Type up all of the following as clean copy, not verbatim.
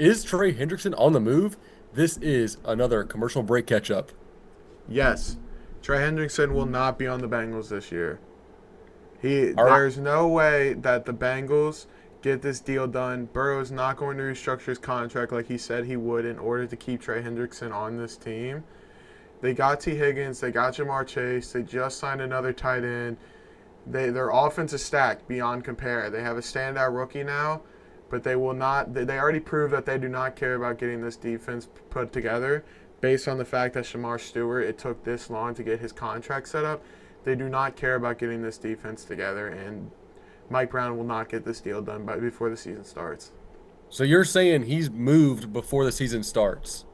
Is Trey Hendrickson on the move? This is another commercial break catch up. Yes, Trey Hendrickson will not be on the Bengals this year. All right. There's no way that the Bengals get this deal done. Burrow's not going to restructure his contract like he said he would in order to keep Trey Hendrickson on this team. They got T. Higgins, they got Jamar Chase, they just signed another tight end. Their offense is stacked beyond compare. They have a standout rookie now, but they will not. They already proved that they do not care about getting this defense put together, based on the fact that Shamar Stewart, it took this long to get his contract set up. They do not care about getting this defense together, and Mike Brown will not get this deal done before the season starts. So you're saying he's moved before the season starts?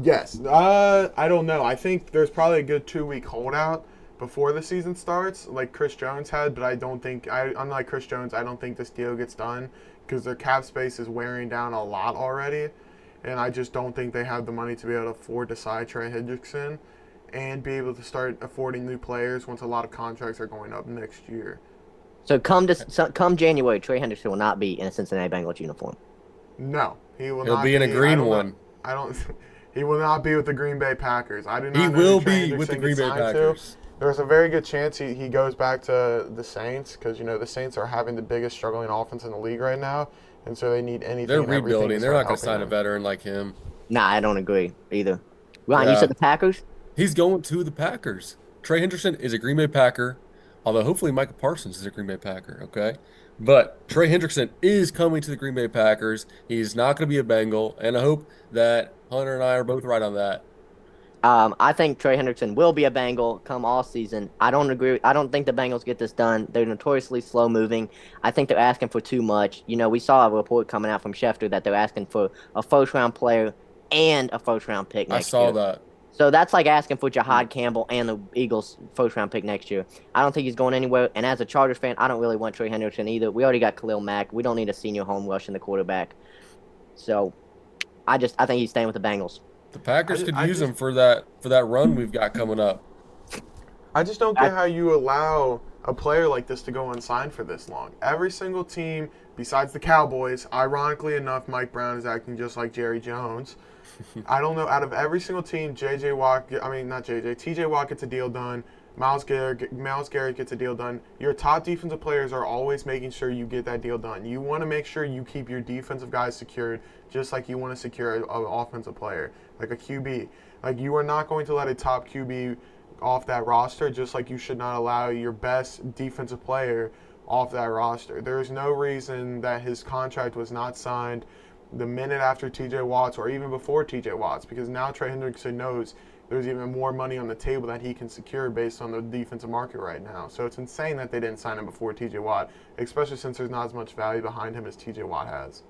Yes. I don't know. I think there's probably a good 2 week holdout before the season starts, like Chris Jones had, but I don't think, unlike Chris Jones, I don't think this deal gets done because their cap space is wearing down a lot already, and I just don't think they have the money to be able to afford to sign Trey Hendrickson and be able to start affording new players once a lot of contracts are going up next year. So come January, Trey Henderson will not be in a Cincinnati Bengals uniform. No, he will He'll not be in a I green don't know. one. I don't. He will not be with the Green Bay Packers. I do He not know will who Trey be with the Hendrickson Green gets Bay signed to. Packers. There's a very good chance he goes back to the Saints because the Saints are having the biggest struggling offense in the league right now, and so they need anything They're and everything to rebuilding. They're start not going to helping sign a them. veteran like him. Nah, I don't agree either. Ryan, you Yeah, said the Packers? he's going to the Packers. Trey Henderson is a Green Bay Packer, although hopefully Michael Parsons is a Green Bay Packer, okay? But Trey Hendrickson is coming to the Green Bay Packers. He's not going to be a Bengal, and I hope that Hunter and I are both right on that. I think Trey Hendrickson will be a Bengal come all season. I don't agree. I don't think the Bengals get this done. They're notoriously slow moving. I think they're asking for too much. We saw a report coming out from Schefter that they're asking for a first round player and a first round pick I next saw year. that. So that's like asking for Jahad Campbell and the Eagles' first round pick next year. I don't think he's going anywhere. And as a Chargers fan, I don't really want Trey Hendrickson either. We already got Khalil Mack. We don't need a senior home rush in the quarterback. So I think he's staying with the Bengals. The Packers I, could I use just him for that run we've got coming up. I just don't I, get how you allow a player like this to go unsigned for this long. Every single team besides the Cowboys, ironically enough, Mike Brown is acting just like Jerry Jones. I don't know. Out of every single team, J.J. Watt, I mean not J.J. T.J. Watt gets a deal done. Miles Garrett gets a deal done. Your top defensive players are always making sure you get that deal done. You want to make sure you keep your defensive guys secured, just like you want to secure an offensive player, like a QB. Like you are not going to let a top QB off that roster, just like you should not allow your best defensive player off that roster. There is no reason that his contract was not signed the minute after TJ Watts or even before TJ Watts, because now Trey Hendrickson knows there's even more money on the table that he can secure based on the defensive market right now. So it's insane that they didn't sign him before TJ Watt, especially since there's not as much value behind him as TJ Watt has.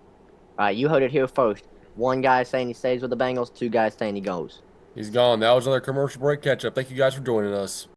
All right, you heard it here first. One guy saying he stays with the Bengals, two guys saying he goes. He's gone. That was another commercial break catch up. Thank you guys for joining us.